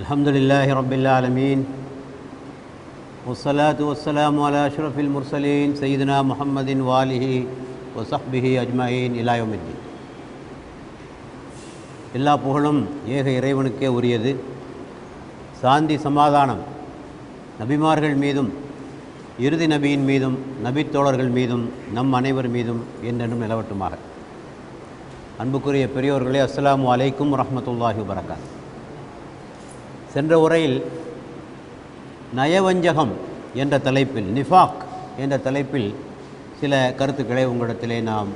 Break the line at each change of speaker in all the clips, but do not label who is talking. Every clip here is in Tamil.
الحمدللہ رب العالمین والصلاة والسلام على أشرف المرسلين سيدنا محمد وآله وصحبه أجمعين إلى يوم الدين. எல்லா புகழும் ஏக இறைவனுக்கே உரியது. சாந்தி சமாதானம் நபிமார்கள் மீதும் இறுதி நபியின் மீதும் நபித்தோழர்கள் மீதும் நம் அனைவர் மீதும் என்றென்றும் நிலவட்டுமாக. அன்புக்குரிய பெரியோர்களே, அஸ்ஸலாமு அலைக்கும் வரஹ்மத்துல்லாஹி வபரகாத். சென்ற உரையில் நயவஞ்சகம் என்ற தலைப்பில், நிஃபாக் என்ற தலைப்பில் சில கருத்துக்களை உங்களிடத்திலே நாம்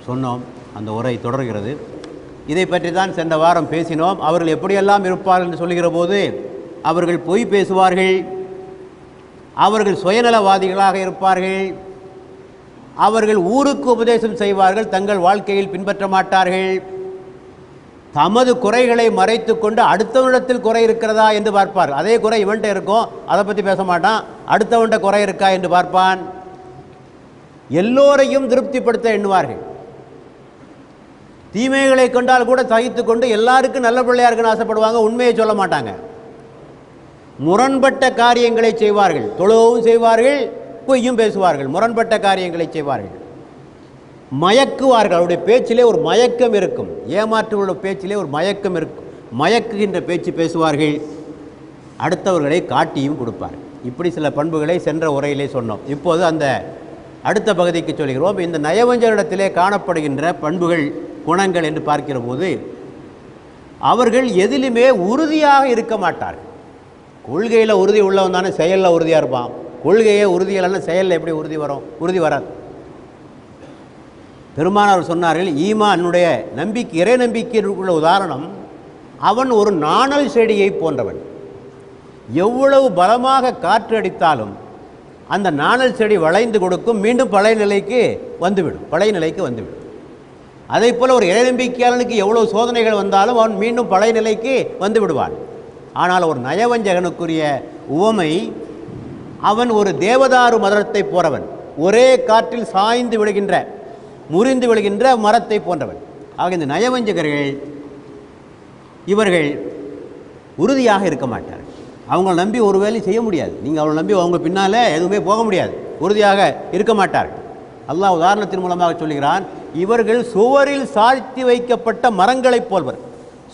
சொன்னோம். அந்த உரை தொடர்கிறது. இதை பற்றி தான் சென்ற வாரம் பேசினோம். அவர்கள் எப்படியெல்லாம் இருப்பார்கள் என்று சொல்லுகிற போது, அவர்கள் பொய் பேசுவார்கள், அவர்கள் சுயநலவாதிகளாக இருப்பார்கள், அவர்கள் ஊருக்கு உபதேசம் செய்வார்கள், தங்கள் வாழ்க்கையில் பின்பற்ற மாட்டார்கள், தமது குறைகளை மறைத்து கொண்டு அடுத்தவனிடத்தில் குறை இருக்கிறதா என்று பார்ப்பார். அதே குறை இவன்கிட்ட இருக்கும், அதை பற்றி பேச மாட்டான். அடுத்தவன்கிட்ட குறை இருக்கா என்று பார்ப்பான். எல்லோரையும் திருப்திப்படுத்த எண்ணுவார்கள். தீமைகளை கொண்டால் கூட சகித்து கொண்டு எல்லாருக்கும் நல்ல பிள்ளையா இருக்குன்னு ஆசைப்படுவாங்க. உண்மையை சொல்ல மாட்டாங்க. முரண்பட்ட காரியங்களை செய்வார்கள். தொழுவும் செய்வார்கள், பொய்யும் பேசுவார்கள். முரண்பட்ட காரியங்களை செய்வார்கள். மயக்குவார்கள். அவருடைய பேச்சிலே ஒரு மயக்கம் இருக்கும். ஏமாற்றுவருடைய பேச்சிலே ஒரு மயக்கம் இருக்கும். மயக்குகின்ற பேச்சு பேசுவார்கள். அடுத்தவர்களை காட்டியும் கொடுப்பார்கள். இப்படி சில பண்புகளை சென்ற உரையிலே சொன்னோம். இப்போது அந்த அடுத்த பகுதிக்கு சொல்கிறோம். இந்த நயவஞ்சகரிடத்திலே காணப்படுகின்ற பண்புகள், குணங்கள் என்று பார்க்கிற போது, அவர்கள் எதிலுமே உறுதியாக இருக்க மாட்டார்கள். கொள்கையில் உறுதி உள்ளவன் தானே செயலில் உறுதியாக இருப்பான். கொள்கையே உறுதி இல்லைன்னா செயலில் எப்படி உறுதி வரும்? உறுதி வராது. பெருமானார் சொன்னார்கள், ஈமானுடைய நம்பிக்கை, இறை நம்பிக்கைக்குள்ள உதாரணம், அவன் ஒரு நாணல் செடியை போன்றவன். எவ்வளவு பலமாக காற்று அடித்தாலும் அந்த நாணல் செடி வளைந்து கொடுக்கும், மீண்டும் பழைய நிலைக்கு வந்துவிடும். அதே போல் ஒரு இறை நம்பிக்கையாளனுக்கு எவ்வளவு சோதனைகள் வந்தாலும் அவன் மீண்டும் பழைய நிலைக்கு வந்து விடுவான். ஆனால் ஒரு நயவஞ்சகனுக்குரிய உவமை, அவன் ஒரு தேவதாரு மரத்தை போன்றவன். ஒரே காற்றில் சாய்ந்து விடுகின்ற, முறிந்து விடுகின்ற மரத்தை போன்றவன். ஆக இந்த நயவஞ்சகர்கள், இவர்கள் உறுதியாக இருக்க மாட்டார்கள். அவங்களை நம்பி ஒரு வேலை செய்ய முடியாது. நீங்கள் அவங்களை நம்பி அவங்க பின்னால் எதுவுமே போக முடியாது. உறுதியாக இருக்க மாட்டார்கள். அல்லாஹ் உதாரணத்தின் மூலமாக சொல்கிறான், இவர்கள் சுவரில் சாய்த்தி வைக்கப்பட்ட மரங்களைப் போல்வர்.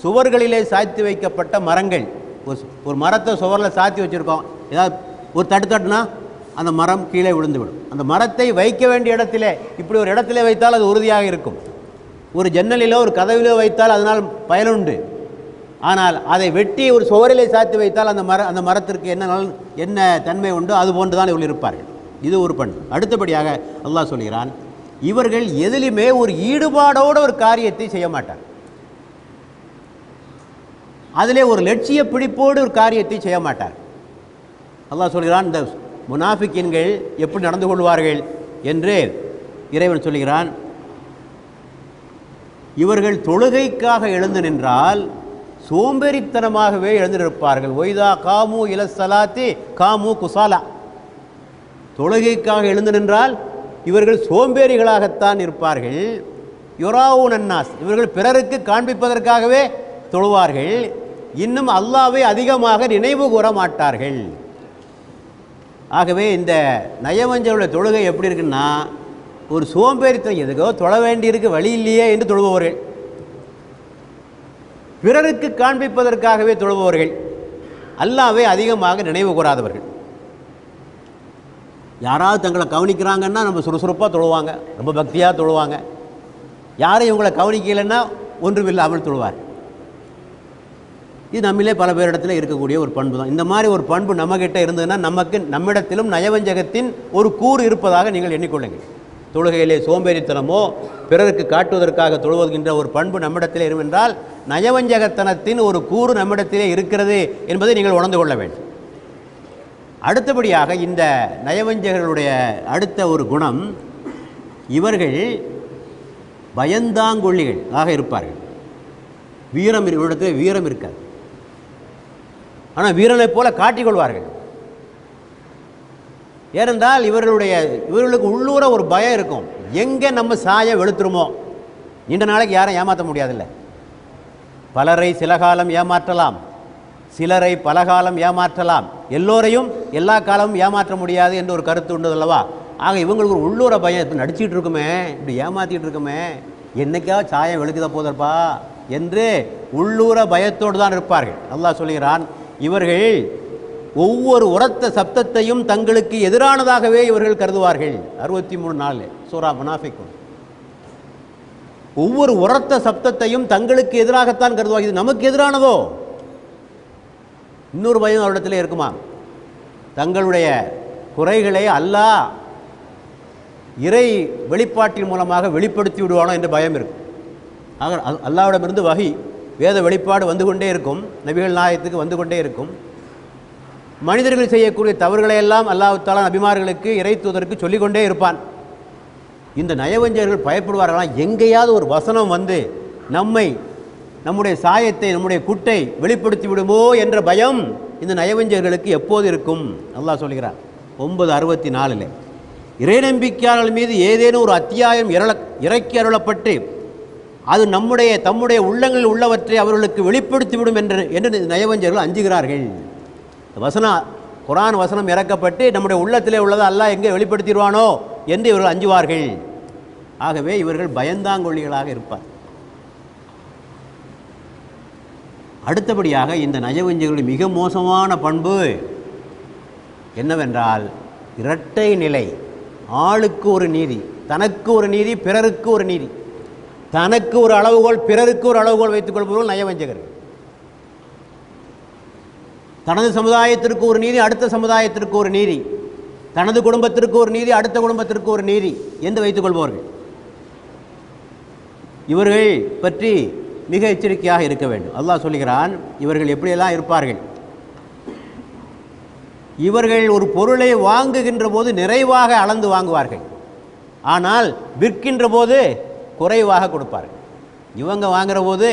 சுவர்களிலே சாய்த்தி வைக்கப்பட்ட மரங்கள். ஒரு மரத்தை சுவரில் சாத்தி வச்சுருக்கோம். ஏதாவது ஒரு தட்டுனா அந்த மரம் கீழே விழுந்துவிடும். அந்த மரத்தை வைக்க வேண்டிய இடத்திலே, இப்படி ஒரு இடத்திலே வைத்தால் அது உறுதியாக இருக்கும். ஒரு ஜன்னலிலோ ஒரு கதவிலோ வைத்தால் அதனால் பயனுண்டு. ஆனால் அதை வெட்டி ஒரு சுவரிலே சாத்தி வைத்தால் அந்த மரத்திற்கு என்ன தன்மை உண்டோ அது போன்று தான் இவர்கள் இருப்பார்கள். இது ஒரு பண்பு. அடுத்தபடியாக அல்லாஹ் சொல்கிறான், இவர்கள் எதிலுமே ஒரு ஈடுபாடோடு ஒரு காரியத்தை செய்ய மாட்டார். அதிலே ஒரு லட்சிய பிடிப்போடு ஒரு காரியத்தை செய்ய மாட்டார். அல்லாஹ் சொல்கிறான், இந்த முனாஃபிக்கீன்கள் எப்படி நடந்து கொள்வார்கள் என்று இறைவன் சொல்கிறான். இவர்கள் தொழுகைக்காக எழுந்து நின்றால் சோம்பேறித்தனமாகவே எழுந்து நிற்பார்கள். ஒய்தா காமு இலசலாத்தி காமு குசாலா. தொழுகைக்காக எழுந்து நின்றால் இவர்கள் சோம்பேறிகளாகத்தான் இருப்பார்கள். யுராவுன் அன்னாஸ், இவர்கள் பிறருக்கு காண்பிப்பதற்காகவே தொழுவார்கள். இன்னும் அல்லாஹ்வை அதிகமாக நினைவு கூற மாட்டார்கள். ஆகவே இந்த நயவஞ்சனுடைய தொழுகை எப்படி இருக்குன்னா, ஒரு சோம்பேறித்தனம், எதுக்கோ தொழ வேண்டியிருக்கு வழி இல்லையே என்று தொழுபவர்கள், பிறருக்கு காண்பிப்பதற்காகவே தொழுபவர்கள், அல்லாஹ்வை அதிகமாக நினைவு கூறாதவர்கள். யாராவது தங்களை கவனிக்கிறாங்கன்னா நம்ம சுறுசுறுப்பாக தொழுவாங்க, ரொம்ப பக்தியாக தொழுவாங்க. யாரும் இவங்களை கவனிக்கலைன்னா ஒன்றுமில்லாமல் தொழுவார். இது நம்மளே பல பேரிடத்தில் இருக்கக்கூடிய ஒரு பண்பு தான். இந்த மாதிரி ஒரு பண்பு நம்மகிட்ட இருந்ததுன்னா நம்மிடத்திலும் நயவஞ்சகத்தின் ஒரு கூறு இருப்பதாக நீங்கள் எண்ணிக்கொள்ளுங்கள். தொழுகையிலே சோம்பேறித்தனமோ பிறருக்கு காட்டுவதற்காக தொழுவதுகின்ற ஒரு பண்பு நம்மிடத்திலே இருவென்றால் நயவஞ்சகத்தனத்தின் ஒரு கூறு நம்மிடத்திலே இருக்கிறது என்பதை நீங்கள் உணர்ந்து கொள்ள வேண்டும். அடுத்தபடியாக இந்த நயவஞ்சகர்களுடைய அடுத்த ஒரு குணம், இவர்கள் பயந்தாங்கொள்ளிகள் ஆக இருப்பார்கள். இவரிடத்தில் வீரம் இருக்காது. ஆனால் வீரனைப் போல காட்டிக்கொள்வார்கள். ஏனென்றால் இவர்களுக்கு உள்ளூர ஒரு பயம் இருக்கும். எங்கே நம்ம சாய வெளுத்துருமோ, நீண்ட நாளைக்கு யாரும் ஏமாற்ற முடியாதில்லை. பலரை சில காலம் ஏமாற்றலாம், சிலரை பலகாலம் ஏமாற்றலாம், எல்லோரையும் எல்லா காலமும் ஏமாற்ற முடியாது என்று ஒரு கருத்து உண்டு அல்லவா. ஆக இவங்களுக்கு ஒரு உள்ளூர பயம், இப்படி நடிச்சிட்டு இருக்குமே, இப்படி ஏமாற்றிட்டு இருக்குமே, என்னைக்காவது சாயம் வெளுக்குத போதற்பா என்று உள்ளூர பயத்தோடு தான் இருப்பார்கள். அல்லாஹ் சொல்கிறான், இவர்கள் ஒவ்வொரு உரத்த சப்தத்தையும் தங்களுக்கு எதிரானதாகவே இவர்கள் கருதுவார்கள். 63 சூரா முனாஃபிகூன். ஒவ்வொரு உரத்த சப்தத்தையும் தங்களுக்கு எதிராகத்தான் கருதுவார்கள். இது நமக்கு எதிரானதோ? இன்னொரு பயம் அவரிடத்தில் இருக்குமா, தங்களுடைய குறைகளை அல்லாஹ் இறை வெளிப்பாட்டின் மூலமாக வெளிப்படுத்தி விடுவானோ என்ற பயம் இருக்கும். ஆக அல்லாஹ்விடமிருந்து வஹி வேத வெளிப்பாடு வந்து கொண்டே இருக்கும், நபிகள் நாயகத்துக்கு வந்து கொண்டே இருக்கும். மனிதர்கள் செய்யக்கூடிய தவறுகளை எல்லாம் அல்லாஹ் தஆலா நபிமார்களுக்கு இறை தூதருக்கு சொல்லிக்கொண்டே இருப்பான். இந்த நயவஞ்சகர்கள் பயப்படுவார்களாம், எங்கேயாவது ஒரு வசனம் வந்து நம்முடைய சாயத்தை, நம்முடைய குட்டை வெளிப்படுத்தி விடுமோ என்ற பயம் இந்த நயவஞ்சகர்களுக்கு எப்போது இருக்கும்? அல்லாஹ் சொல்கிறார் 9:64 இறை நம்பிக்கையாளர்கள் மீது ஏதேனும் ஒரு அத்தியாயம் இறக்கி அருளப்பட்டு அது தம்முடைய உள்ளங்களில் உள்ளவற்றை அவர்களுக்கு வெளிப்படுத்திவிடும் என்று நயவஞ்சகர்கள் அஞ்சுகிறார்கள். குர்ஆன் வசனம் இறக்கப்பட்டு நம்முடைய உள்ளத்திலே உள்ளதை அல்லாஹ் எங்கே வெளிப்படுத்திடுவானோ என்று இவர்கள் அஞ்சுவார்கள். ஆகவே இவர்கள் பயந்தாங்கொள்ளிகளாக இருப்பார். அடுத்தபடியாக இந்த நயவஞ்சகர்களுடைய மிக மோசமான பண்பு என்னவென்றால் இரட்டை நிலை. ஆளுக்கு ஒரு நீதி, தனக்கு ஒரு நீதி, பிறருக்கு ஒரு நீதி. தனக்கு ஒரு அளவுகோல், பிறருக்கு ஒரு அளவுகோல் வைத்துக் கொள்பவர்கள் நயவஞ்சகர்கள். தனது சமுதாயத்திற்கு ஒரு நீதி, அடுத்த சமுதாயத்திற்கு ஒரு நீதி, தனது குடும்பத்திற்கு ஒரு நீதி, அடுத்த குடும்பத்திற்கு ஒரு நீதி என்று வைத்துக் கொள்பவர்கள். இவர்கள் பற்றி மிக எச்சரிக்கையாக இருக்க வேண்டும். அல்லாஹ் சொல்கிறான், இவர்கள் எப்படியெல்லாம் இருப்பார்கள். இவர்கள் ஒரு பொருளை வாங்குகின்ற போது நிறைவாக அளந்து வாங்குவார்கள், ஆனால் விற்கின்ற போது குறைவாக கொடுப்பார்கள். இவங்க வாங்குகிற போது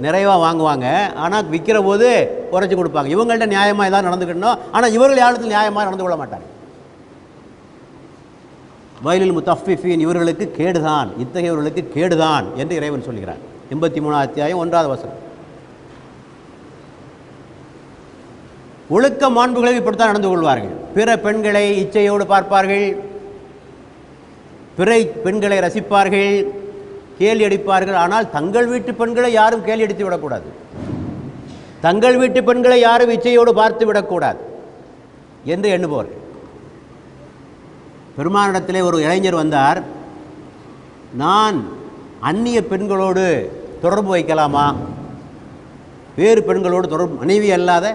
நிறைவாக வாங்குவாங்க, ஆனால் விற்கிற போது குறைச்சி கொடுப்பாங்க. இவங்கள்ட்ட நியாயமாக தான் நடந்துக்கணும், ஆனால் இவர்கள் யாரிடத்தில் நியாயமாக நடந்து கொள்ள மாட்டார்கள். வயலில் முத்தஃபிஃபீன், இவர்களுக்கு கேடுதான், இத்தகையவர்களுக்கு கேடுதான் என்று இறைவன் சொல்கிறார். 83 அத்தியாயம் 1வது வசனம். ஒழுக்க மாண்புகளை இப்படித்தான் நடந்து கொள்வார்கள். பிற பெண்களை இச்சையோடு பார்ப்பார்கள், பிற பெண்களை ரசிப்பார்கள், கேலி அடிப்பார்கள். ஆனால் தங்கள் வீட்டு பெண்களை யாரும் கேலி அடித்து விடக்கூடாது, தங்கள் வீட்டு பெண்களை யாரும் இச்சையோடு பார்த்து விடக்கூடாது என்று எண்ணுபவர்கள். பெருமானிடத்திலே ஒரு இளைஞர் வந்தார், நான் அந்நிய பெண்களோடு தொடர்பு வைக்கலாமா, வேறு பெண்களோடு தொடர்பு, மனைவி அல்லாத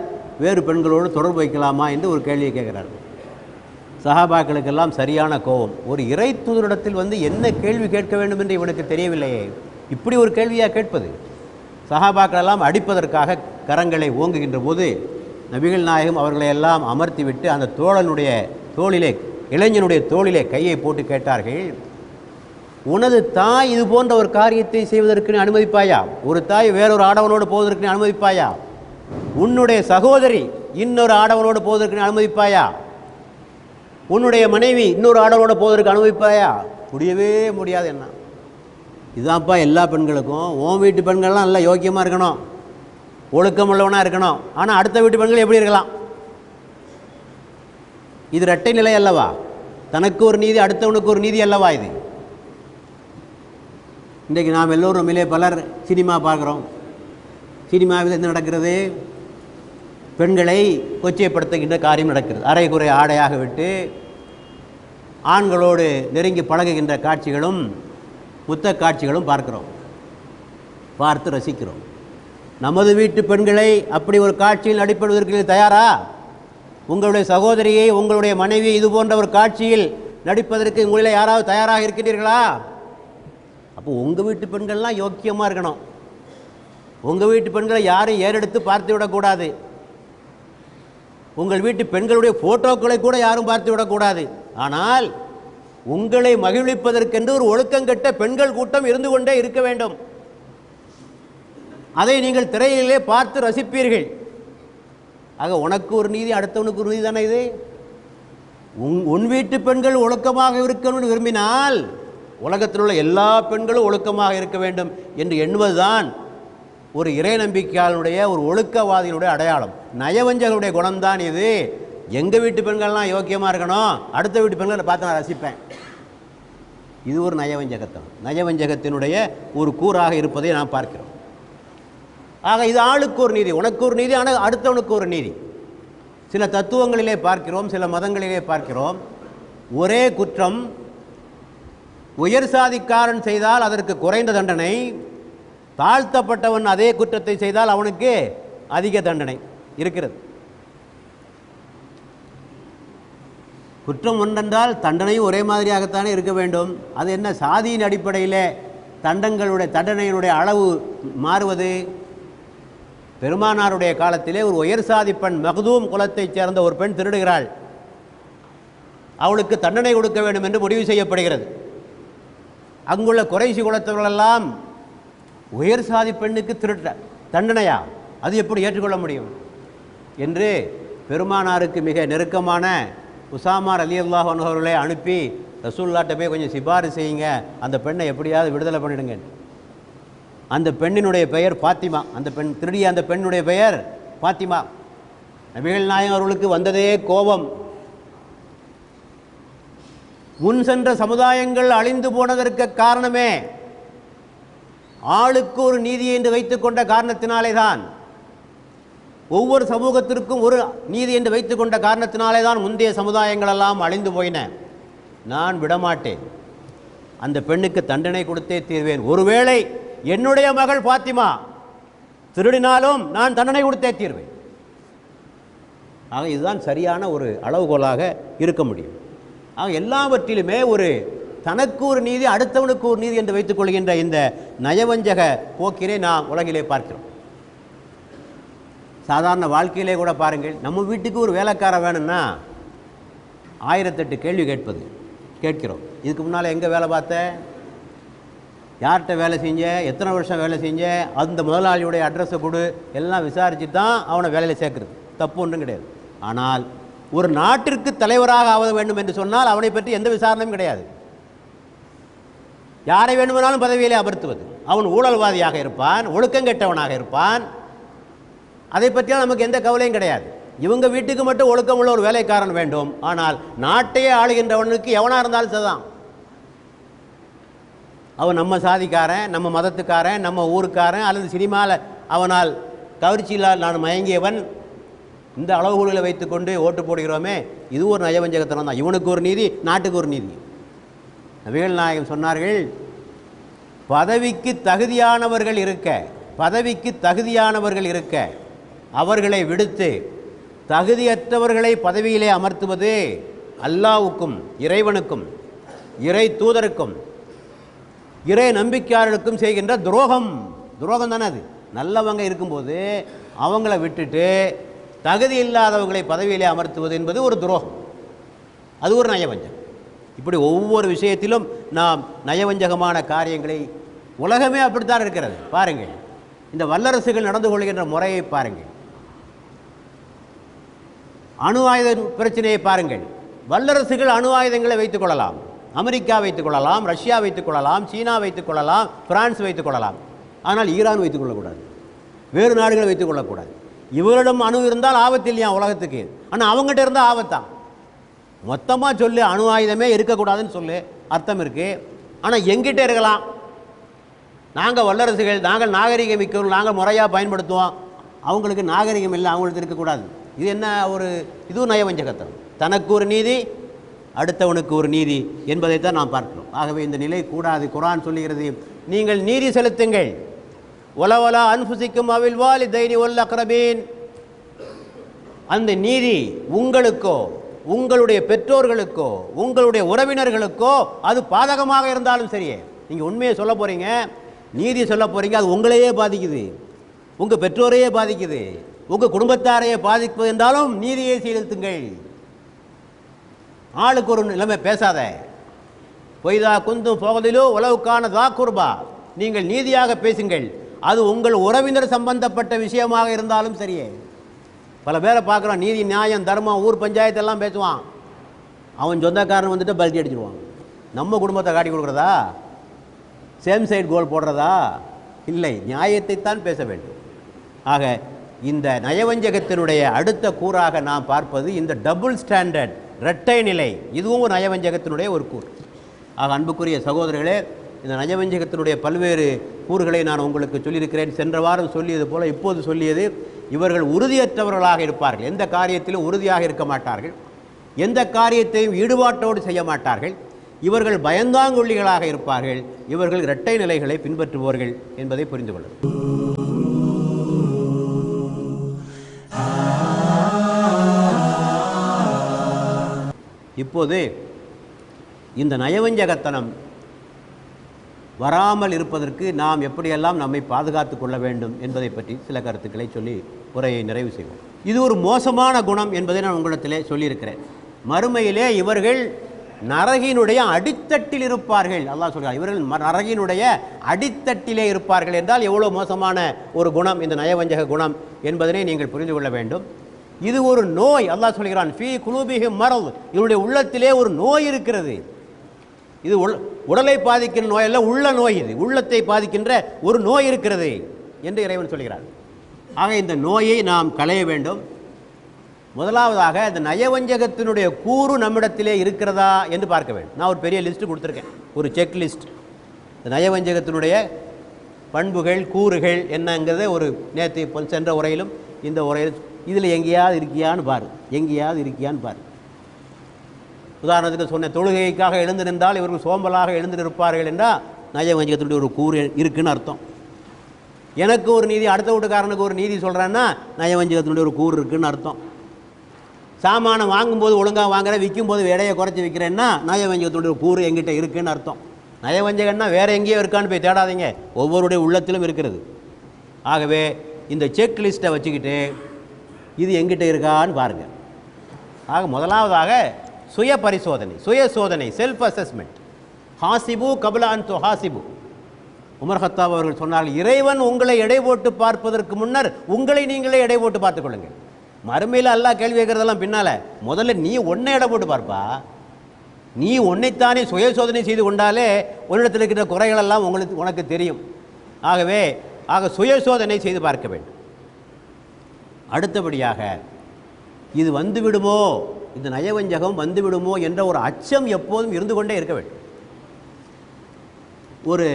வேறு பெண்களோடு தொடர்பு வைக்கலாமா என்று ஒரு கேள்வியை கேட்கிறார். சஹாபாக்களுக்கெல்லாம் சரியான கோபம். ஒரு இறை தூதரிடத்தில் வந்து என்ன கேள்வி கேட்க வேண்டும் என்று இவனுக்கு தெரியவில்லையே, இப்படி ஒரு கேள்வியாக கேட்பது. சஹாபாக்கள் எல்லாம் அடிப்பதற்காக கரங்களை ஓங்குகின்ற போது நபிகள் நாயகம் அவர்களை எல்லாம் அமர்த்திவிட்டு அந்த தோளிலே இளைஞனுடைய தோளிலே கையை போட்டு கேட்டார்கள், உனது தாய் இது போன்ற ஒரு காரியத்தை செய்வதற்கு நீ அனுமதிப்பாயா? ஒரு தாய் வேறொரு ஆடவனோடு போவதற்கு நீ அனுமதிப்பாயா? உன்னுடைய சகோதரி இன்னொரு ஆடவனோடு போவதற்கு நீ அனுமதிப்பாயா? உன்னுடைய மனைவி இன்னொரு ஆடவனோடு போவதற்கு அனுமதிப்பாயா? முடியவே முடியாது. என்ன இதுதான்ப்பா எல்லா பெண்களுக்கும். உன் வீட்டு பெண்கள்லாம் நல்லா யோக்கியமாக இருக்கணும், ஒழுக்கம் உள்ளவனாக இருக்கணும், ஆனால் அடுத்த வீட்டு பெண்கள் எப்படி இருக்கலாம்? இது இரட்டை நிலை அல்லவா? தனக்கு ஒரு நீதி, அடுத்தவனுக்கு ஒரு நீதி அல்லவா இது? இன்றைக்கு நாம் எல்லோரும் பலர் சினிமா பார்க்குறோம். சினிமாவில் என்ன நடக்கிறது? பெண்களை கொச்சைப்படுத்துகின்ற காரியம் நடக்கிறது. அரைகுறை ஆடையாக விட்டு ஆண்களோடு நெருங்கி பழகுகின்ற காட்சிகளும் புத்த காட்சிகளும் பார்த்து ரசிக்கிறோம். நமது வீட்டு பெண்களை அப்படி ஒரு காட்சியில் நடிப்பதற்கு தயாரா? உங்களுடைய சகோதரியை, உங்களுடைய மனைவி இது போன்ற ஒரு காட்சியில் நடிப்பதற்கு உங்களில் யாராவது தயாராக இருக்கிறீர்களா? அப்போ உங்கள் வீட்டு பெண்கள்லாம் யோக்கியமாக இருக்கணும். உங்கள் வீட்டு பெண்களை யாரும் ஏறெடுத்து பார்த்து விடக்கூடாது. உங்கள் வீட்டு பெண்களுடைய ஃபோட்டோக்களை கூட யாரும் பார்த்து விடக்கூடாது. ஆனால் உங்களை மகிழ்விப்பதற்கென்று ஒரு ஒழுக்கங்கெட்ட பெண்கள் கூட்டம் இருந்து கொண்டே இருக்க வேண்டும். அதை நீங்கள் திரையிலே பார்த்து ரசிப்பீர்கள். ஆக உனக்கு ஒரு நீதி, அடுத்தவனுக்கு ஒரு நீதி தானே இது? உன் வீட்டு பெண்கள் ஒழுக்கமாக இருக்கணும்னு விரும்பினால் உலகத்தில் உள்ள எல்லா பெண்களும் ஒழுக்கமாக இருக்க வேண்டும் என்று எண்ணுவதுதான் ஒரு இறை நம்பிக்கையாளனுடைய, ஒரு ஒழுக்கவாதியினுடைய அடையாளம். நயவஞ்சகருடைய குணம்தான் இது. எங்கள் வீட்டு பெண்கள்லாம் யோக்கியமாக இருக்கணும், அடுத்த வீட்டு பெண்களை பார்த்து நான் ரசிப்பேன். இது ஒரு நயவஞ்சகத்தினுடைய ஒரு கூறாக இருப்பதை நாம் பார்க்கிறோம். ஆக இது ஆளுக்கு ஒரு நீதி, உனக்கு ஒரு நீதி, ஆனால் அடுத்தவனுக்கு ஒரு நீதி. சில தத்துவங்களிலே பார்க்கிறோம், சில மதங்களிலே பார்க்கிறோம், ஒரே குற்றம் உயர் சாதிக்காரன் செய்தால் அதற்கு குறைந்த தண்டனை, தாழ்த்தப்பட்டவன் அதே குற்றத்தை செய்தால் அவனுக்கு அதிக தண்டனை இருக்கிறது. குற்றம் ஒன்றென்றால் தண்டனையும் ஒரே மாதிரியாகத்தானே இருக்க வேண்டும். அது என்ன சாதியின் அடிப்படையில் தண்டனையினுடைய அளவு மாறுவது? பெருமானாருடைய காலத்திலே ஒரு உயர் சாதி பெண், மக்தூம் குலத்தைச் சேர்ந்த ஒரு பெண் திருடுகிறாள். அவளுக்கு தண்டனை கொடுக்க வேண்டும் என்று முடிவு செய்யப்படுகிறது. அங்குள்ள குறைசி குலத்தவர்களெல்லாம் உயர் சாதி பெண்ணுக்கு தண்டனையா, அது எப்படி ஏற்றுக்கொள்ள முடியும் என்று பெருமானாருக்கு மிக நெருக்கமான உசாமா ரலியல்லாஹு அன்ஹு அவர்களை அனுப்பி ரசூலுல்லாஹ்ட்ட போய் கொஞ்சம் சிபாரிசு செய்யுங்க, அந்த பெண்ணை எப்படியாவது விடுதலை பண்ணிடுங்க. அந்த பெண்ணினுடைய பெயர் பாத்திமா. திருடிய அந்த பெண்ணுடைய பெயர் பாத்திமா. நபிகள் நாயகம் அவர்களுக்கு வந்ததே கோபம். முன் சென்ற சமுதாயங்கள் அழிந்து போனதற்கு காரணமே ஆளுக்கு ஒரு நீதி என்று வைத்துக் கொண்ட காரணத்தினாலே தான், ஒவ்வொரு சமூகத்திற்கும் ஒரு நீதி என்று வைத்துக் கொண்ட காரணத்தினாலே தான் முந்தைய சமுதாயங்கள் எல்லாம் அழிந்து போயின. நான் விடமாட்டேன், அந்த பெண்ணுக்கு தண்டனை கொடுத்தே தீர்வேன். ஒருவேளை என்னுடைய மகள் பாத்திமா திருடினாலும் நான் தண்டனை கொடுத்தே தீர்வேன். ஆக இதுதான் சரியான ஒரு அளவுகோலாக இருக்க முடியும். ஆக எல்லாவற்றிலுமே ஒரு தனக்கு ஒரு நீதி, அடுத்தவனுக்கு ஒரு நீதி என்று வைத்துக் கொள்கின்ற இந்த நயவஞ்சக போக்கினை நாம் உலகிலே பார்க்கிறோம். சாதாரண வாழ்க்கையிலே கூட பாருங்கள், நம்ம வீட்டுக்கு ஒரு வேலைக்காரன் வேணும்னா 1008 கேள்வி கேட்கிறோம். இதுக்கு முன்னால் எங்கே வேலை பார்த்த, யார்கிட்ட வேலை செஞ்ச, எத்தனை வருஷம் வேலை செஞ்ச, அந்த முதலாளியுடைய அட்ரஸை கொடு, எல்லாம் விசாரித்து தான் அவனை வேலையில் சேர்க்குறது. தப்பு ஒன்றும் கிடையாது. ஆனால் ஒரு நாட்டிற்கு தலைவராக ஆக வேண்டும் என்று சொன்னால் அவனை பற்றி எந்த விசாரணையும் கிடையாது. யாரை வேண்டுமானாலும் பதவியிலே அமர்த்துவது. அவன் ஊழல்வாதியாக இருப்பான், ஒழுக்கங்கெட்டவனாக இருப்பான், அதை பற்றியால் நமக்கு எந்த கவலையும் கிடையாது. இவங்க வீட்டுக்கு மட்டும் ஒழுக்கமுள்ள ஒரு வேலைக்காரன் வேண்டும். ஆனால் நாட்டையே ஆளுகின்றவனுக்கு எவனாக இருந்தாலும் சரிதான். அவன் நம்ம சாதிக்காரன், நம்ம மதத்துக்காரன், நம்ம ஊருக்காரன், அல்லது சினிமாவில் அவனால் கவர்ச்சியில் நான் மயங்கியவன், இந்த அளவுகளில் வைத்துக்கொண்டு ஓட்டு போடுகிறோமே, இது ஒரு நயவஞ்சகத்தனம் தான். இவனுக்கு ஒரு நீதி, நாட்டுக்கு ஒரு நீதி. நபிகள் நாயகம் சொன்னார்கள், பதவிக்கு தகுதியானவர்கள் இருக்க அவர்களை விடுத்து தகுதியற்றவர்களை பதவியிலே அமர்த்துவது அல்லாஹ்வுக்கும், இறைவனுக்கும், இறை தூதருக்கும், இறை நம்பிக்கையாளருக்கும் செய்கின்ற துரோகம் தானே அது. நல்லவங்க இருக்கும்போது அவங்கள விட்டுட்டு தகுதி இல்லாதவர்களை பதவியிலே அமர்த்துவது என்பது ஒரு துரோகம், அது ஒரு நயவஞ்சகம். இப்படி ஒவ்வொரு விஷயத்திலும் நாம் நயவஞ்சகமான காரியங்களை, உலகமே அப்படித்தான் இருக்கிறது. பாருங்கள், இந்த வல்லரசுகள் நடந்து கொள்கின்ற முறையை பாருங்கள், அணு ஆயுத பிரச்சனையை பாருங்கள். வல்லரசுகள் அணு ஆயுதங்களை வைத்துக் கொள்ளலாம், அமெரிக்கா வைத்துக் கொள்ளலாம், ரஷ்யா வைத்துக் கொள்ளலாம், சீனா வைத்துக் கொள்ளலாம், பிரான்ஸ் வைத்துக் கொள்ளலாம். ஆனால் ஈரான் வைத்துக் கொள்ளக்கூடாது, வேறு நாடுகளை வைத்துக் கொள்ளக்கூடாது. இவரிடம் அணு இருந்தால் ஆபத்து இல்லையா உலகத்துக்கு, ஆனால் அவங்ககிட்ட இருந்தால் ஆபத்தான். மொத்தமாக சொல்லு, அணு ஆயுதமே இருக்கக்கூடாதுன்னு சொல்லு, அர்த்தம் இருக்குது. ஆனால் எங்கிட்ட இருக்கலாம், நாங்கள் வல்லரசுகள், நாங்கள் நாகரிகம் மிக்கவர்கள், நாங்கள் முறையாக பயன்படுத்துவோம், அவங்களுக்கு நாகரிகம் இல்லை, அவங்களுக்கு இருக்கக்கூடாது. இது என்ன ஒரு, இதுவும் நயவஞ்சகத்தனம். தனக்கு ஒரு நீதி, அடுத்தவனுக்கு ஒரு நீதி என்பதைத்தான் நாம் பார்க்கிறோம். ஆகவே இந்த நிலை கூடாது. குர்ஆன் சொல்லுகிறது, நீங்கள் நீதி செலுத்துங்கள், ஒலவலா அன்ஃபுசிக்கும் அவில் வாலிதைனி வல் அக்ரபீன். அந்த நீதி உங்களுக்கோ, உங்களுடைய பெற்றோர்களுக்கோ, உங்களுடைய உறவினர்களுக்கோ அது பாதகமாக இருந்தாலும் சரியே. நீங்கள் உண்மையை சொல்ல போகிறீங்க, நீதி சொல்ல போகிறீங்க, அது உங்களையே பாதிக்குது, உங்கள் பெற்றோரையே பாதிக்குது, உங்கள் குடும்பத்தாரையே பாதிப்பது என்றாலும் நீதியை செலுத்துங்கள். ஆளுக்கு ஒரு நிலைமை பேசாத. பொய்தா குந்தும் போகதிலோ உளவுக்கான தாக்குர்பா, நீங்கள் நீதியாக பேசுங்கள், அது உங்கள் உறவினர் சம்பந்தப்பட்ட விஷயமாக இருந்தாலும் சரியே. பல பேரை பார்க்குறோம், நீதி நியாயம் தர்மம் ஊர் பஞ்சாயத்தெல்லாம் பேசுவான், அவன் சொந்தக்காரன் வந்துட்டு பல்ட்டி அடிச்சிடுவான். நம்ம குடும்பத்தை காட்டி கொடுக்குறதா, சேம் சைடு கோல் போடுறதா? இல்லை, நியாயத்தைத்தான் பேச வேண்டும். ஆக இந்த நயவஞ்சகத்தினுடைய அடுத்த கூறாக நாம் பார்ப்பது இந்த டபுள் ஸ்டாண்டர்ட், இரட்டை நிலை. இதுவும் ஒரு நயவஞ்சகத்தினுடைய ஒரு கூறு. ஆக அன்புக்குரிய சகோதரர்களே, இந்த நயவஞ்சகத்தினுடைய பல்வேறு கூறுகளை நான் உங்களுக்கு சொல்லியிருக்கிறேன். சென்ற வாரம் சொல்லியது போல இப்போது சொல்லியது, இவர்கள் உறுதியற்றவர்களாக இருப்பார்கள். எந்த காரியத்திலும் உறுதியாக இருக்க மாட்டார்கள், எந்த காரியத்தையும் ஈடுபாட்டோடு செய்ய மாட்டார்கள். இவர்கள் பயந்தாங்கொள்ளிகளாக இருப்பார்கள். இவர்கள் இரட்டை நிலைகளை பின்பற்றுபவர்கள் என்பதை புரிந்து கொள்ளும். இப்போது இந்த நயவஞ்சகத்தனம் வராமல் இருப்பதற்கு நாம் எப்படியெல்லாம் நம்மை பாதுகாத்து கொள்ள வேண்டும் என்பதை பற்றி சில கருத்துக்களை சொல்லி உரையை நிறைவு செய்வோம். இது ஒரு மோசமான குணம் என்பதை நான் உங்களிடத்திலே சொல்லியிருக்கிறேன். மறுமையிலே இவர்கள் நரகினுடைய அடித்தட்டில் இருப்பார்கள். அல்லாஹ் சொல்கிறார், இவர்கள் நரகினுடைய அடித்தட்டிலே இருப்பார்கள் என்றால் எவ்வளோ மோசமான ஒரு குணம் இந்த நயவஞ்சக குணம் என்பதனை நீங்கள் புரிந்து கொள்ள வேண்டும். இது ஒரு நோய். அல்லாஹ் சொல்கிறான், ஃபீ குலூபிஹிம் மரத், இவருடைய உள்ளத்திலே ஒரு நோய் இருக்கிறது. இது உடலை பாதிக்கின்ற நோய் அல்ல, உள்ள நோய். இது உள்ளத்தை பாதிக்கின்ற ஒரு நோய் இருக்கிறது என்று இறைவன் சொல்கிறார். ஆக இந்த நோயை நாம் களைய வேண்டும். முதலாவதாக இந்த நயவஞ்சகத்தினுடைய கூறு நம்மிடத்திலே இருக்கிறதா என்று பார்க்க வேண்டும். நான் ஒரு பெரிய லிஸ்ட்டு கொடுத்துருக்கேன், ஒரு செக் லிஸ்ட். இந்த நயவஞ்சகத்தினுடைய பண்புகள் கூறுகள் என்னங்கிறத ஒரு நேற்று சென்ற உரையிலும் இந்த உரையில் இதில் எங்கேயாவது இருக்கியான்னு பாரு, எங்கேயாவது இருக்கியான்னு பாரு. உதாரணத்துக்கு சொன்ன, தொழுகைக்காக எழுந்து நின்றால் இவர்கள் சோம்பலாக எழுந்து நிற்பார்கள் என்றால் நயவஞ்சகத்தினுடைய ஒரு கூறு இருக்குன்னு அர்த்தம். எனக்கு ஒரு நீதி, அடுத்த வீட்டுக்காரனுக்கு ஒரு நீதி சொல்கிறேன்னா நயவஞ்சகத்தினுடைய ஒரு கூறு இருக்குன்னு அர்த்தம். சாமானம் வாங்கும்போது ஒழுங்காக வாங்குறேன், விற்கும்போது விலையை குறைச்சி விற்கிறேன்னா நயவஞ்சகத்தினுடைய ஒரு கூறு எங்கிட்ட இருக்குன்னு அர்த்தம். நயவஞ்சகன்னா வேறு எங்கேயோ இருக்கான்னு போய் தேடாதீங்க, ஒவ்வொருடைய உள்ளத்திலும் இருக்கிறது. ஆகவே இந்த செக் லிஸ்ட்டை வச்சுக்கிட்டு இது எங்கிட்ட இருக்கான்னு பாருங்கள். ஆக முதலாவதாக சுய பரிசோதனை, சுய சோதனை, செல்ஃப் அசஸ்மெண்ட். ஹாசிபு கபல அன் துஹாசிபு. உமர் ஹத்தாப் அவர்கள் சொன்னார்கள், இறைவன் உங்களை எடை போட்டு பார்ப்பதற்கு முன்னர் உங்களை நீங்களே எடை போட்டு பார்த்துக்கொள்ளுங்கள். மறுமையில் அல்லாஹ் கேள்வி கேட்கறதெல்லாம் பின்னால், முதல்ல நீ ஒன்றை எடை போட்டு பார்ப்பா. நீ உன்னைத்தானே சுய சோதனை செய்து கொண்டாலே உன்னிடத்தில் இருக்கிற குறைகளெல்லாம் உனக்கு தெரியும். ஆகவே சுய சோதனை செய்து பார்க்க வேண்டும். அடுத்தபடியாக இது வந்துவிடுமோ, இந்த நயவஞ்சகம் வந்துவிடுமோ என்ற ஒரு அச்சம் எப்போதும் இருந்து கொண்டே இருக்க வேண்டும். ஒரு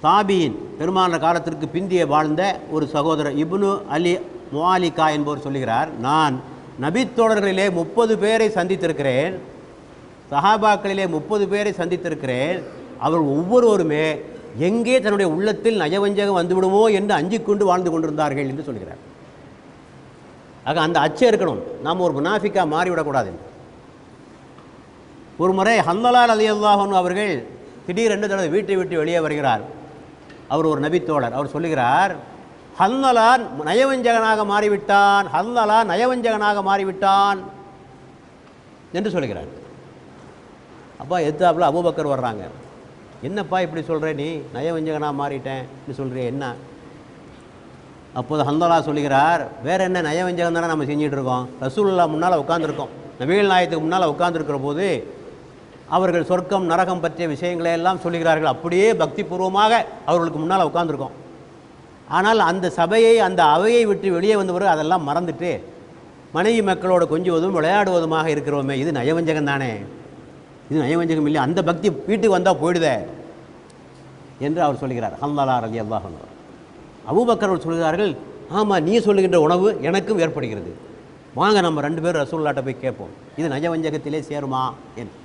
தாபியின், பெருமானார் காலத்திற்கு பிந்திய வாழ்ந்த ஒரு சகோதரர் இப்னு அலி முஆலிகா என்பவர் சொல்லுகிறார், நான் நபித்தோழர்களிலே 30 பேரை சந்தித்திருக்கிறேன், சஹாபாக்களிலே 30 பேரை சந்தித்திருக்கிறேன். அவர்கள் ஒவ்வொருவருமே எங்கே தன்னுடைய உள்ளத்தில் நயவஞ்சகம் வந்துவிடுமோ என்று அஞ்சிக் கொண்டு வாழ்ந்து கொண்டிருந்தார்கள் என்று சொல்கிறார். ஆக அந்த அச்சம் இருக்கணும், நாம் ஒரு முனாஃபிக்கா மாறிவிடக்கூடாது. ஒரு முறை ஹன்லலா ரலியல்லாஹு அன்ஹு அவர்கள் திடீரென்று தனது வீட்டை விட்டு வெளியே வருகிறார். அவர் ஒரு நபித்தோழர். அவர் சொல்லுகிறார், ஹன்லலா நயவஞ்சகனாக மாறிவிட்டான், ஹன்லலா நயவஞ்சகனாக மாறிவிட்டான் என்று சொல்லுகிறார். அப்பா எத்தாப்புல அபூபக்கர் வர்றாங்க. என்னப்பா இப்படி சொல்கிற, நீ நயவஞ்சகனாக மாறிட்டேன் சொல்கிறேன் என்ன? அப்போது ஹன்லலா சொல்லுகிறார், வேறு என்ன, நயவஞ்சகம் தானே நம்ம செஞ்சிட்டு இருக்கோம். ரசூலுல்லாஹ் முன்னால் உட்காந்துருக்கோம், நபிகள் நாயகத்துக்கு முன்னால் உட்காந்துருக்கிற போது அவர்கள் சொர்க்கம் நரகம் பற்றிய விஷயங்களை எல்லாம் சொல்லுகிறார்கள். அப்படியே பக்தி பூர்வமாக அவர்களுக்கு முன்னால் உட்காந்துருக்கோம். ஆனால் அந்த சபையை, அந்த அவையை விட்டு வெளியே வந்தவர் அதெல்லாம் மறந்துட்டு மனைவி மக்களோடு கொஞ்சுவதும் விளையாடுவதுமாக இருக்கிறோமே, இது நயவஞ்சகம் தானே, இது நயவஞ்சகம் இல்லை, அந்த பக்தி வீட்டுக்கு வந்தால் போயிடுதே என்று அவர் சொல்கிறார். ஹன்லலா ரலியல்லாஹு அன்ஹு. அபூபக்கர் அவர் சொல்கிறார்கள், ஆமாம், நீ சொல்லுகின்ற உணவு எனக்கும் ஏற்படுகிறது, வாங்க நம்ம 2 பேரும் ரசூலுல்லாஹ்ட்ட போய் கேட்போம், இது நயவஞ்சகத்திலே சேருமா என்று.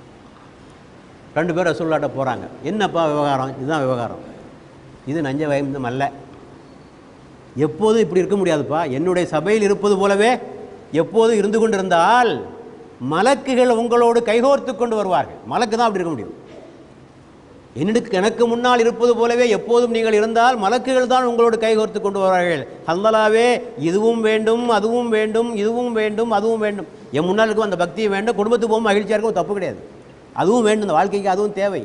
2 பேர் ரசூலுல்லாஹ்ட்ட போகிறாங்க. என்னப்பா விவகாரம்? இதுதான் விவகாரம், இது நயவஞ்சகம் அல்ல, எப்போதும் இப்படி இருக்க முடியாதுப்பா, என்னுடைய சபையில் இருப்பது போலவே எப்போதும் இருந்து கொண்டிருந்தால் மலக்குகள் உங்களோடு கைகோர்த்து கொண்டு வருவார்கள். மலக்கு தான் அப்படி இருக்க முடியும். எனக்கு முன்னால் இருப்பது போலவே எப்போதும் நீங்கள் இருந்தால் மலக்குகள் தான் உங்களோடு கைகோர்த்து கொண்டு வருவார்கள். ஹன்லலாவே, இதுவும் வேண்டும், அதுவும் வேண்டும், இதுவும் வேண்டும், அதுவும் வேண்டும், என் முன்னால் இருக்கும் அந்த பக்தியும் வேண்டும், குடும்பத்துக்கு போகும் மகிழ்ச்சியாக இருக்கும், தப்பு கிடையாது, அதுவும் வேண்டும், இந்த வாழ்க்கைக்கு அதுவும் தேவை.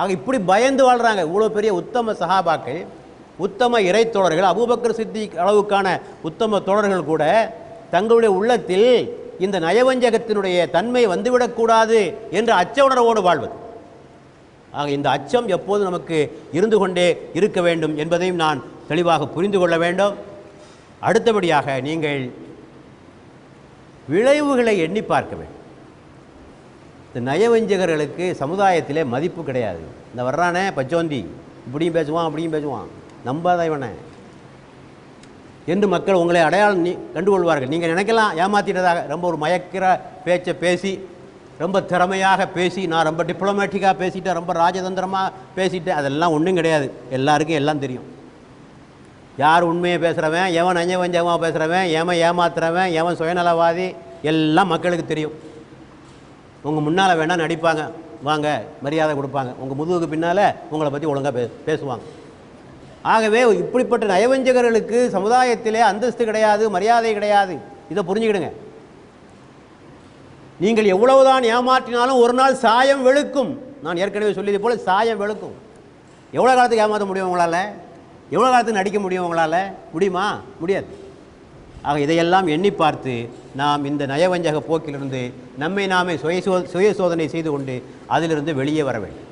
ஆக இப்படி பயந்து வாழ்கிறாங்க இவ்வளோ பெரிய உத்தம சஹாபாக்கள், உத்தம இறை தோழர்கள், அபூபக்கர் சித்திக் அளவுக்கான உத்தம தோழர்கள் கூட தங்களுடைய உள்ளத்தில் இந்த நயவஞ்சகத்தினுடைய தன்மை வந்துவிடக்கூடாது என்ற அச்ச உணர்வோடு வாழ்வது. ஆக இந்த அச்சம் எப்போது நமக்கு இருந்து கொண்டே இருக்க வேண்டும் என்பதையும் நான் தெளிவாக புரிந்து கொள்ள வேண்டும். அடுத்தபடியாக நீங்கள் விளைவுகளை எண்ணி பார்க்க வேண்டும். இந்த நயவஞ்சகர்களுக்கு சமுதாயத்திலே மதிப்பு கிடையாது. இந்த வர்றானே பச்சோந்தி, இப்படியும் பேசுவான் அப்படியும் பேசுவான், நம்பாத இவனை என்று மக்கள் உங்களை அடையாளம் கண்டுகொள்வார்கள். நீங்கள் நினைக்கலாம் ஏமாத்திட்டதாக. ரொம்ப ஒரு மயக்கிற பேச்சை பேசி, ரொம்ப திறமையாக பேசி, நான் ரொம்ப டிப்ளமேட்டிக்காக பேசிட்டேன், ரொம்ப ராஜதந்திரமாக பேசிட்டேன், அதெல்லாம் ஒன்றும் கிடையாது. எல்லாருக்கும் எல்லாம் தெரியும். யார் உண்மையை பேசுகிறவன், எவன் நயவஞ்சகமாக பேசுகிறவன், எவன் ஏமாத்துறவன், எவன் சுயநலவாதி, எல்லாம் மக்களுக்கு தெரியும். உங்கள் முன்னால் வேணால் நடிப்பாங்க, வாங்க மரியாதை கொடுப்பாங்க, உங்கள் முதுகுக்கு பின்னால் உங்களை பற்றி ஒழுங்காக பேசுவாங்க. ஆகவே இப்படிப்பட்ட நயவஞ்சகர்களுக்கு சமுதாயத்திலே அந்தஸ்து கிடையாது, மரியாதை கிடையாது. இதை புரிஞ்சுக்கிடுங்க. நீங்கள் எவ்வளவுதான் ஏமாற்றினாலும் ஒரு நாள் சாயம் வெளுக்கும். நான் ஏற்கனவே சொல்லியது போல சாயம் வெளுக்கும். எவ்வளோ காலத்துக்கு ஏமாற்ற முடியும் உங்களால்? எவ்வளோ காலத்துக்கு நடிக்க முடியும் உங்களால்? முடியுமா? முடியாது. ஆக இதையெல்லாம் எண்ணி பார்த்து நாம் இந்த நயவஞ்சக போக்கிலிருந்து நம்மை நாமே சுய சோதனை செய்து கொண்டு அதிலிருந்து வெளியே வர வேண்டும்.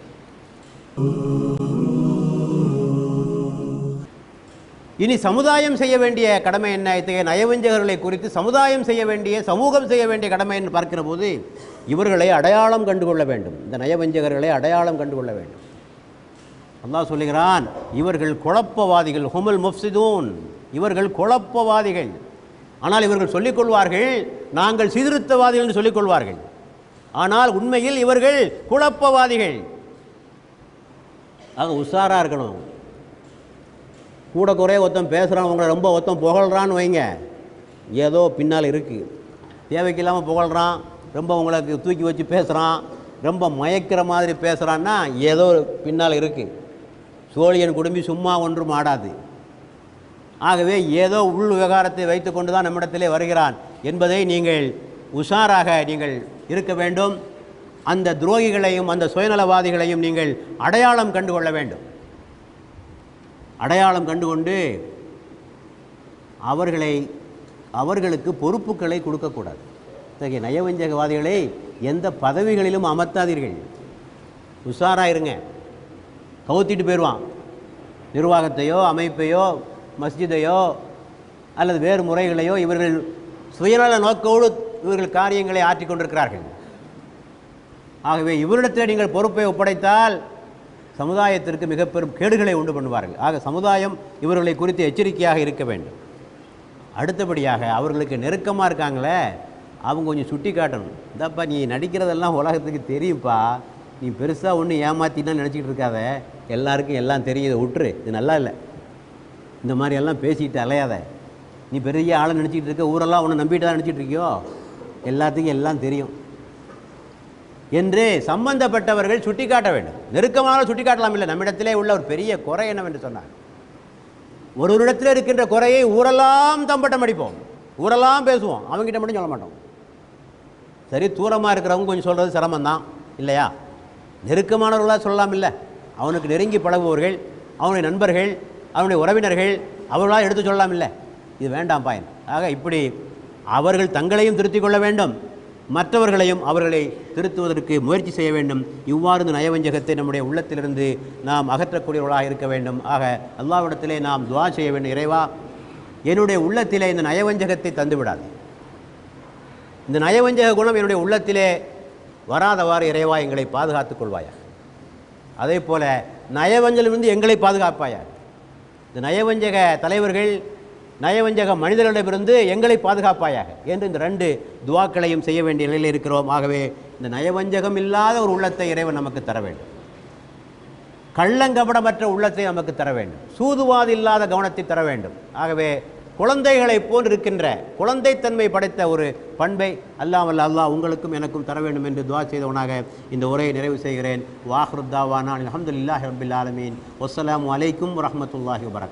இனி சமுதாயம் செய்ய வேண்டிய கடமை என்ன? இத்தகைய நயவஞ்சகர்களை குறித்து சமுதாயம் செய்ய வேண்டிய, சமூகம் செய்ய வேண்டிய கடமை என்று பார்க்கிற போது இவர்களை அடையாளம் கண்டுகொள்ள வேண்டும். இந்த நயவஞ்சகர்களை அடையாளம் கண்டுகொள்ள வேண்டும். அல்லாஹ் சொல்லுகிறான், இவர்கள் குழப்பவாதிகள், ஹுமுல் முஃப்ஸிதூன், இவர்கள் குழப்பவாதிகள். ஆனால் இவர்கள் சொல்லிக்கொள்வார்கள் நாங்கள் சீர்திருத்தவாதிகள் என்று சொல்லிக்கொள்வார்கள். ஆனால் உண்மையில் இவர்கள் குழப்பவாதிகள். ஆக உஷாராக இருக்கணும். கூட குறைய ஒருத்தன் பேசுகிறான், உங்களை ரொம்ப ஒருத்தன் புகழ்கிறான்னு வைங்க, ஏதோ பின்னால் இருக்குது. தேவைக்கு இல்லாமல் புகழ்கிறான், ரொம்ப உங்களுக்கு தூக்கி வச்சு பேசுகிறான், ரொம்ப மயக்கிற மாதிரி பேசுகிறான்னா ஏதோ பின்னால் இருக்குது. சோழியன் குடும்பி சும்மா ஒன்றும் ஆடாது. ஆகவே ஏதோ உள் விவகாரத்தை வைத்து கொண்டு தான் நம்மிடத்திலே வருகிறான் என்பதை நீங்கள் உஷாராக நீங்கள் இருக்க வேண்டும். அந்த துரோகிகளையும் அந்த சுயநலவாதிகளையும் நீங்கள் அடையாளம் கண்டுகொள்ள வேண்டும். அடையாளம் கண்டுகொண்டு அவர்களுக்கு பொறுப்புகளை கொடுக்கக்கூடாது. இத்தகைய நயவஞ்சகவாதிகளை எந்த பதவிகளிலும் அமர்த்தாதீர்கள். உஷாராக இருங்க. கவுத்திட்டு போயிடுவான். நிர்வாகத்தையோ அமைப்பையோ மஸ்ஜிதையோ அல்லது வேறு முறைகளையோ இவர்கள் சுயநல நோக்கோடு இவர்கள் காரியங்களை ஆற்றிக் கொண்டிருக்கிறார்கள். ஆகவே இவரிடத்தில் நீங்கள் பொறுப்பை ஒப்படைத்தால் சமுதாயத்திற்கு மிக பெரும் கேடுகளை உண்டு பண்ணுவார்கள். ஆக சமுதாயம் இவர்களை குறித்து எச்சரிக்கையாக இருக்க வேண்டும். அடுத்தபடியாக அவர்களுக்கு நெருக்கமாக இருக்காங்களே, அவங்க கொஞ்சம் சுட்டி காட்டணும். இதாப்பா நீ நடிக்கிறதெல்லாம் உலகத்துக்கு தெரியும்ப்பா, நீ பெருசாக ஒன்று ஏமாற்றினா நினச்சிக்கிட்டு இருக்காத, எல்லாருக்கும் எல்லாம் தெரியுது, விட்டுரு, இது நல்லா இல்லை, இந்த மாதிரி எல்லாம் பேசிக்கிட்டு அலையாத, நீ பெரிய ஆளை நினச்சிக்கிட்டு இருக்க, ஊரெல்லாம் ஒன்று நம்பிட்டு தான் நினச்சிட்டு இருக்கியோ, எல்லாத்துக்கும் எல்லாம் தெரியும் என்று சம்பந்தப்பட்டவர்கள் சுட்டி காட்ட வேண்டும். நெருக்கமாக சுட்டி காட்டலாம். இல்லை, நம்மிடத்திலே உள்ள ஒரு பெரிய குறை என்னவென்று சொன்னார், ஒருவரிடத்தில் இருக்கின்ற குறையை ஊரெல்லாம் தம்பட்டம் அடிப்போம், ஊரெல்லாம் பேசுவோம், அவங்ககிட்ட மட்டும் சொல்ல மாட்டோம். சரி, தூரமாக இருக்கிறவங்க கொஞ்சம் சொல்கிறது சிரமம்தான் இல்லையா? நெருக்கமானவர்களாக சொல்லலாம். இல்லை, அவனுக்கு நெருங்கி பழகுபவர்கள், அவனுடைய நண்பர்கள், அவனுடைய உறவினர்கள், அவர்களாக எடுத்து சொல்லலாம். இல்லை, இது வேண்டாம் பயன். ஆக இப்படி அவர்கள் தங்களையும் திருத்திக் கொள்ள வேண்டும், மற்றவர்களையும் அவர்களை திருத்துவதற்கு முயற்சி செய்ய வேண்டும். இவ்வாறு இந்த நயவஞ்சகத்தை நம்முடைய உள்ளத்திலிருந்து நாம் அகற்றக்கூடியவர்களாக இருக்க வேண்டும். ஆக அல்லாஹ்விடத்திலே நாம் துஆ செய்ய வேண்டும், இறைவா என்னுடைய உள்ளத்திலே இந்த நயவஞ்சகத்தை தந்துவிடாது, இந்த நயவஞ்சக குணம் என்னுடைய உள்ளத்திலே வராதவாறு இறைவா எங்களை பாதுகாத்துக் கொள்வாயா. அதே போல நயவஞ்சலிலிருந்து எங்களை பாதுகாப்பாயா. இந்த நயவஞ்சக தலைவர்கள், நயவஞ்சக மனிதர்களிடமிருந்து எங்களை பாதுகாப்பாயாக என்று இந்த 2 துவாக்களையும் செய்ய வேண்டிய நிலையில் இருக்கிறோம். ஆகவே இந்த நயவஞ்சகம் இல்லாத ஒரு உள்ளத்தை இறைவன் நமக்கு தர வேண்டும், கள்ளங்கபடமற்ற உள்ளத்தை நமக்கு தர வேண்டும், சூதுவாது இல்லாத கவனத்தை தர வேண்டும். ஆகவே குழந்தைகளைப் போல் இருக்கின்ற குழந்தைத்தன்மை படைத்த ஒரு பண்பை அல்லாஹ் உங்களுக்கும் எனக்கும் தர வேண்டும் என்று துஆ செய்தவனாக இந்த உரையை நிறைவு செய்கிறேன். வாஹ்ரு தாவானா அல்ஹம்துலில்லாஹி ரப்பில் ஆலமீன். வஸ்ஸலாமு அலைக்கும் வரஹ்மத்துல்லாஹி வபரகாத்துஹு.